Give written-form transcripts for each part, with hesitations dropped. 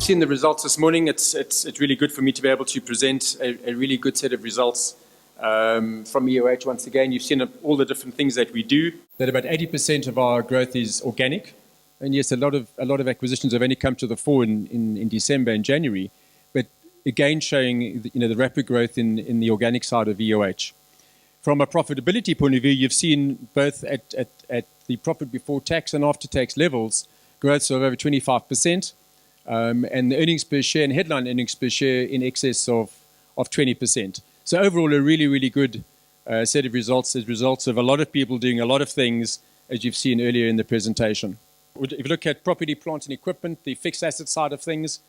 seen the results this morning. It's really good for me to be able to present a really good set of results from EOH once again. You've seen all the different things that we do. That about 80% of our growth is organic. And yes, a lot of acquisitions have only come to the fore in December and January. But again, showing the rapid growth in the organic side of EOH. From a profitability point of view, you've seen both at the profit before tax and after tax levels, growths of over 25%, and the earnings per share and headline earnings per share in excess of 20%. So overall, a really, really good set of results as results of a lot of people doing a lot of things, as you've seen earlier in the presentation. If you look at property, plant and equipment, the fixed asset side of things,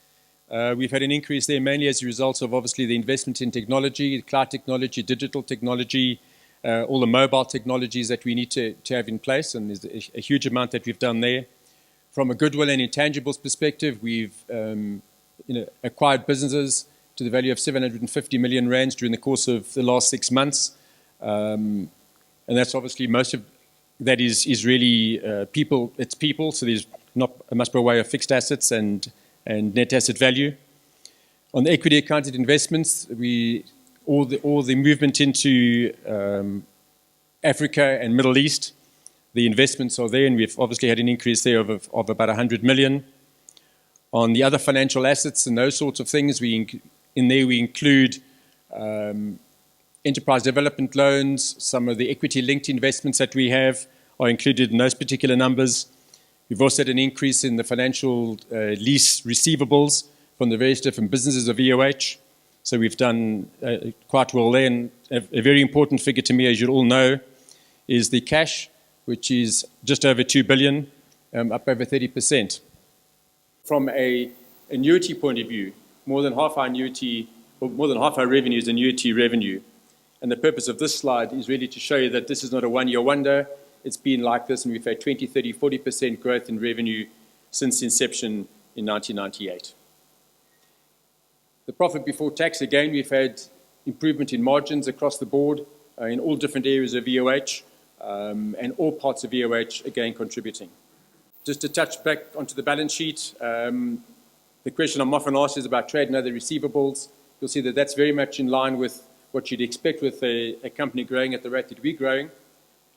we've had an increase there mainly as a result of obviously the investment in technology, cloud technology, digital technology, all the mobile technologies that we need to have in place, and there's a huge amount that we've done there. From a goodwill and intangibles perspective, we've acquired businesses to the value of 750 million rands during the course of the last 6 months, and that's obviously most of that is really people. It's people, so there's not much by way of fixed assets and net asset value. On the equity accounted investments, all the movement into Africa and Middle East, the investments are there, and we've obviously had an increase there of about 100 million. On the other financial assets and those sorts of things, we include enterprise development loans. Some of the equity-linked investments that we have are included in those particular numbers. We've also had an increase in the financial lease receivables from the various different businesses of EOH. So we've done quite well there. And a very important figure to me, as you all know, is the cash, which is just over 2 billion, up over 30%. From an annuity point of view, more than half our revenue is annuity revenue. And the purpose of this slide is really to show you that this is not a one-year wonder. It's been like this, and we've had 20, 30, 40% growth in revenue since inception in 1998. The profit before tax, again, we've had improvement in margins across the board in all different areas of EOH, and all parts of EOH, again, contributing. Just to touch back onto the balance sheet, the question I'm often asked is about trade and other receivables. You'll see that that's very much in line with what you'd expect with a company growing at the rate that we're growing.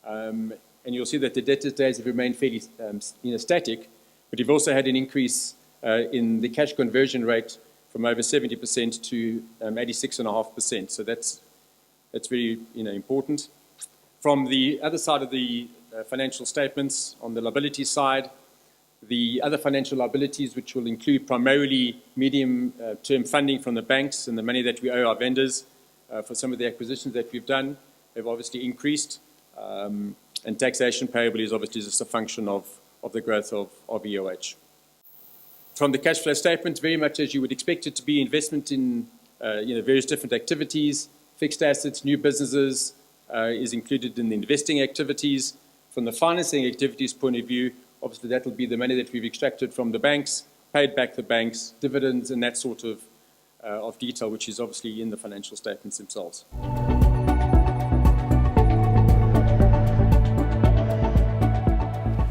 And you'll see that the debtors days have remained fairly static, but you've also had an increase in the cash conversion rate from over 70% to 86.5%. So that's very important. From the other side of the financial statements, on the liability side, the other financial liabilities, which will include primarily medium-term funding from the banks and the money that we owe our vendors for some of the acquisitions that we've done, have obviously increased. And taxation payable is obviously just a function of the growth of EOH. From the cash flow statement, very much as you would expect it to be, investment in various different activities, fixed assets, new businesses is included in the investing activities. From the financing activities point of view, obviously that will be the money that we've extracted from the banks, paid back the banks, dividends, and that sort of detail, which is obviously in the financial statements themselves.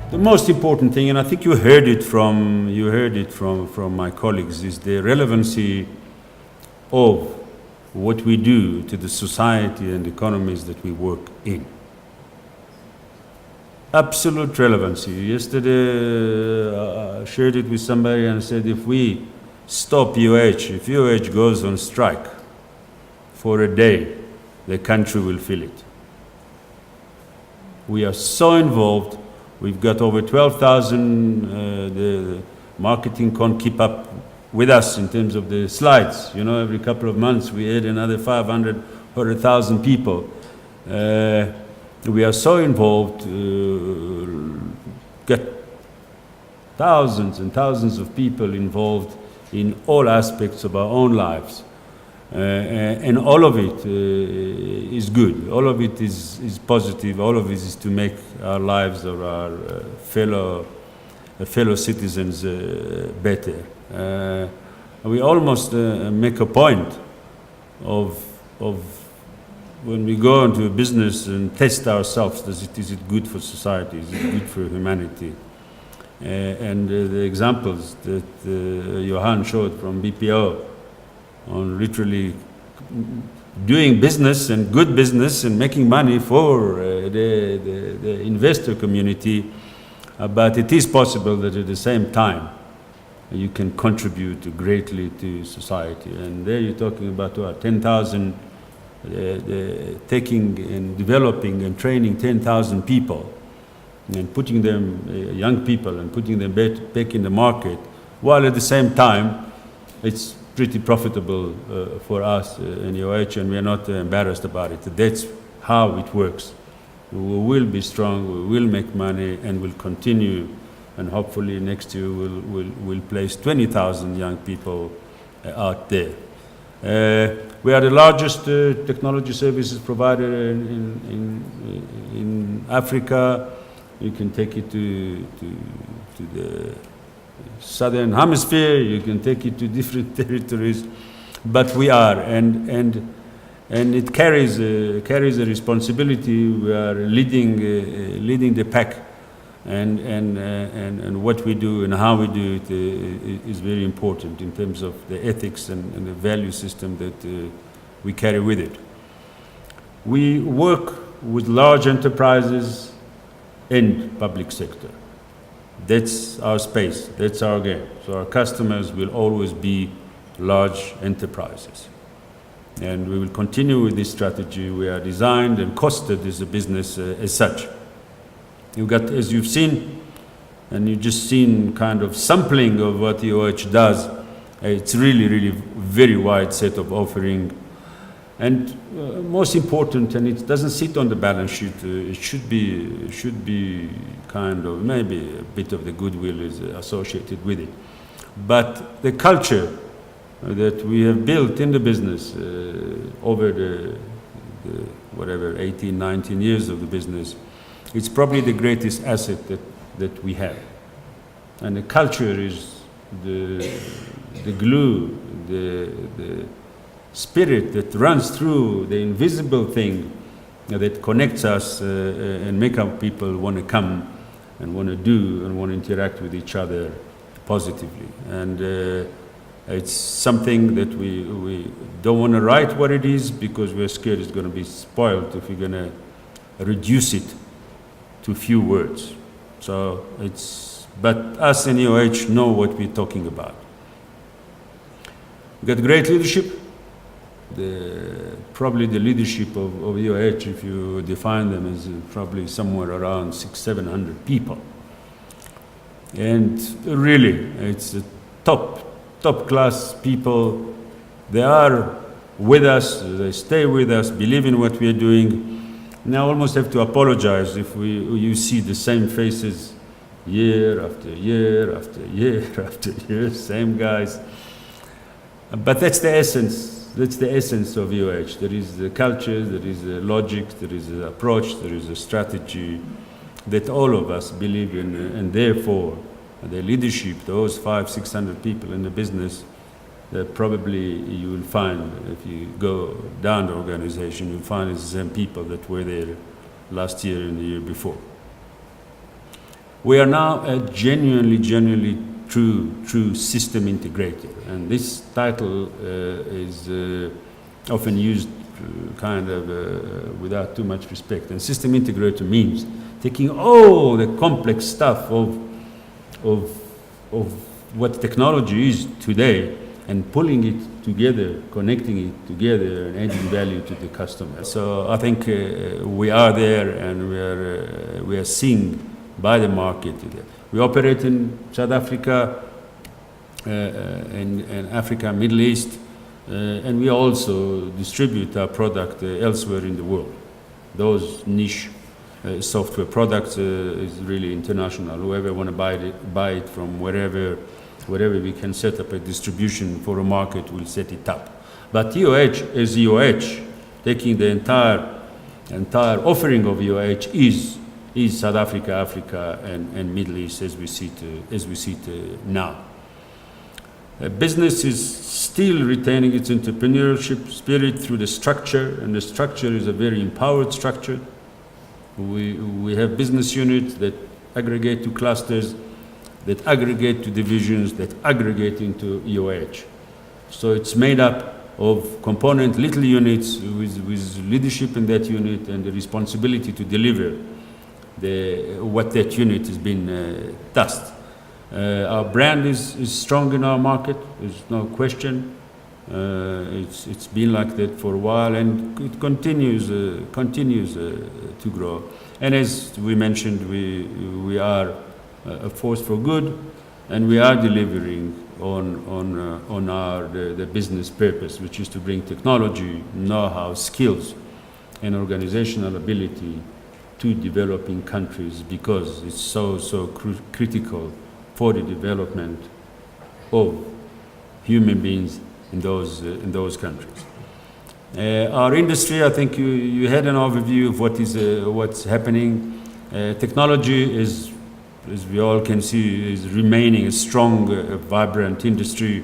The most important thing, and I think you heard it from my colleagues, is the relevancy of what we do to the society and economies that we work in. Absolute relevancy. Yesterday I shared it with somebody and said, if we stop EOH, if EOH goes on strike for a day, the country will feel it. We are so involved. We've got over 12,000, the marketing can't keep up with us in terms of the slides. Every couple of months we add another 500, 100,000 people. We are so involved, get thousands and thousands of people involved in all aspects of our own lives. And all of it is good. All of it is positive. All of it is to make our lives of our fellow citizens better. We almost make a point of when we go into a business and test ourselves, is it good for society? Is it good for humanity? And the examples that Johan showed from BPO on literally doing business and good business and making money for the investor community, but it is possible that at the same time you can contribute greatly to society. And there you're talking about what, 10,000, taking and developing and training 10,000 people and putting them, young people, and putting them back in the market, while at the same time it's pretty profitable for us in EOH, and we are not embarrassed about it. That's how it works. We will be strong, we will make money, and we'll continue, and hopefully next year we'll place 20,000 young people out there. We are the largest technology services provider in Africa. You can take it to the southern hemisphere, you can take it to different territories, but we are, and it carries a responsibility. We are leading the pack, and what we do and how we do it is very important in terms of the ethics and the value system that we carry with it. We work with large enterprises and public sector. That's our space, that's our game. So our customers will always be large enterprises. And we will continue with this strategy. We are designed and costed as a business as such. You've got, as you've seen, and you've just seen kind of sampling of what EOH does, it's really very wide set of offering. And most important, and it doesn't sit on the balance sheet, it should be kind of, maybe a bit of the goodwill is associated with it. But the culture that we have built in the business over the whatever, 18, 19 years of the business, it's probably the greatest asset that we have. And the culture is the glue, the spirit that runs through the invisible thing that connects us and make our people want to come and want to do and want to interact with each other positively. And it's something that we don't want to write what it is, because we're scared it's going to be spoiled if we're going to reduce it to few words. So but us in EOH know what we're talking about. We've got great leadership. Probably the leadership of EOH, if you define them, is probably somewhere around 600-700 people. And really, it's a top class people. They are with us, they stay with us, believe in what we are doing. Now I almost have to apologize if you see the same faces year after year after year after year, same guys. But that's the essence. That's the essence of EOH. There is the culture, there is the logic, there is the approach, there is a strategy that all of us believe in, and therefore the leadership, those 500-600 people in the business, that probably you will find, if you go down the organization, you'll find it's the same people that were there last year and the year before. We are now a genuinely true system integrator, and this title is often used kind of without too much respect. And system integrator means taking all the complex stuff of what technology is today and pulling it together, connecting it together, and adding value to the customer. So I think we are there, and we are seen by the market. We operate in South Africa, and Africa, Middle East, and we also distribute our product elsewhere in the world. Those niche software products is really international. Whoever want to buy it from wherever we can set up a distribution for a market, we'll set it up. But EOH is EOH, taking the entire offering of EOH is South Africa, Africa, and Middle East as we see it now. Business is still retaining its entrepreneurship spirit through the structure, and the structure is a very empowered structure. We have business units that aggregate to clusters, that aggregate to divisions, that aggregate into EOH. So it's made up of component little units with leadership in that unit and the responsibility to deliver what that unit has been tasked. Our brand is strong in our market, there's no question. It's been like that for a while, and it continues to grow. And as we mentioned, we are a force for good, and we are delivering on the business purpose, which is to bring technology, know-how, skills, and organizational ability to developing countries, because it's so critical for the development of human beings in those countries. Our industry, I think you had an overview of what's happening. Technology is, as we all can see, is remaining a strong, vibrant industry.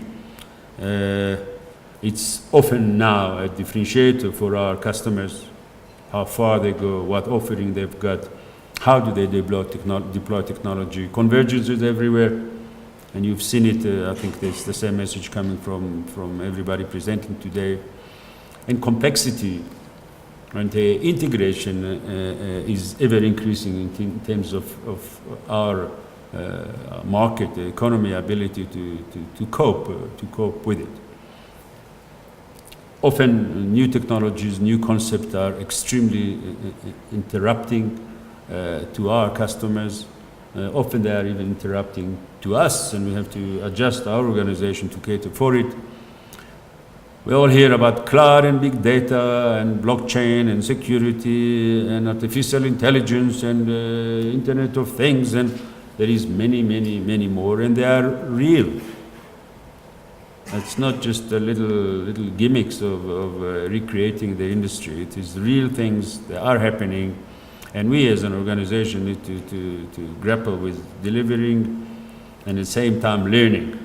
It's often now a differentiator for our customers, how far they go, what offering they've got, how do they deploy technology. Convergence is everywhere, and you've seen it. I think there's the same message coming from everybody presenting today. And complexity and the integration is ever increasing in terms of our market, the economy ability to cope with it. Often new technologies, new concepts are extremely interrupting to our customers. Often they are even interrupting to us, and we have to adjust our organization to cater for it. We all hear about cloud and big data and blockchain and security and artificial intelligence and Internet of Things, and there is many more, and they are real. It's not just a little gimmicks of recreating the industry. It is real things that are happening, and we as an organization need to grapple with delivering and at the same time learning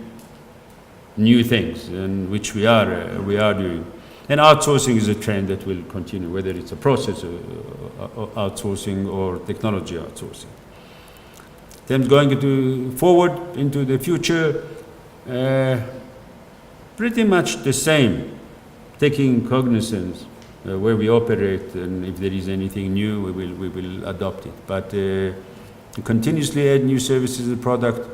new things, and which we are doing. And outsourcing is a trend that will continue, whether it's a process outsourcing or technology outsourcing. Then going forward into the future, pretty much the same, taking cognizance where we operate, and if there is anything new, we will adopt it. But to continuously add new services and product.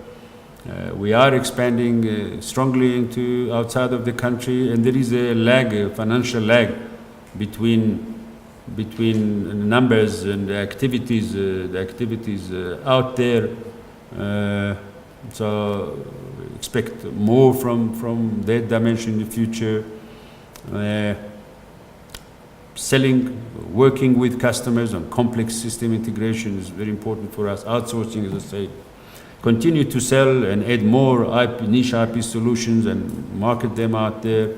We are expanding strongly into outside of the country, and there is a lag, a financial lag between numbers and the activities out there. So expect more from that dimension in the future. Selling, working with customers on complex system integration is very important for us. Outsourcing, as I said. Continue to sell and add more niche IP solutions and market them out there.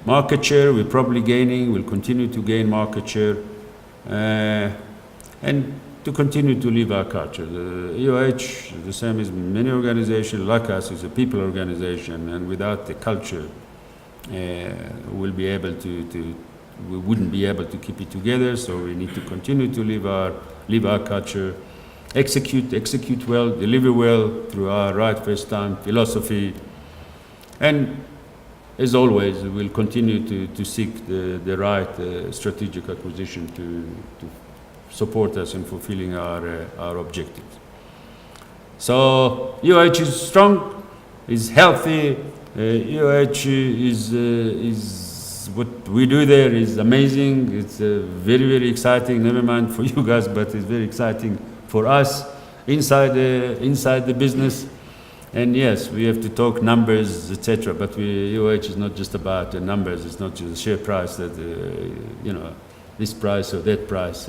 Market share, we're probably gaining, we'll continue to gain market share. And to continue to live our culture. The EOH, the same as many organizations like us, is a people organization, and without the culture, we wouldn't be able to keep it together, so we need to continue to live our culture. Execute well, deliver well through our right first time philosophy. And as always, we'll continue to seek the right strategic acquisition to support us in fulfilling our objectives. So EOH is strong, is healthy. EOH is what we do there is amazing. It's very exciting, never mind for you guys, but it's very exciting for us inside the business. And yes, we have to talk numbers, etc. But EOH is not just about the numbers. It's not just the share price that this price or that price.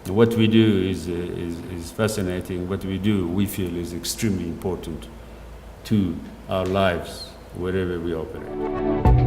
What we do is fascinating. What we do, we feel, is extremely important to our lives wherever we operate.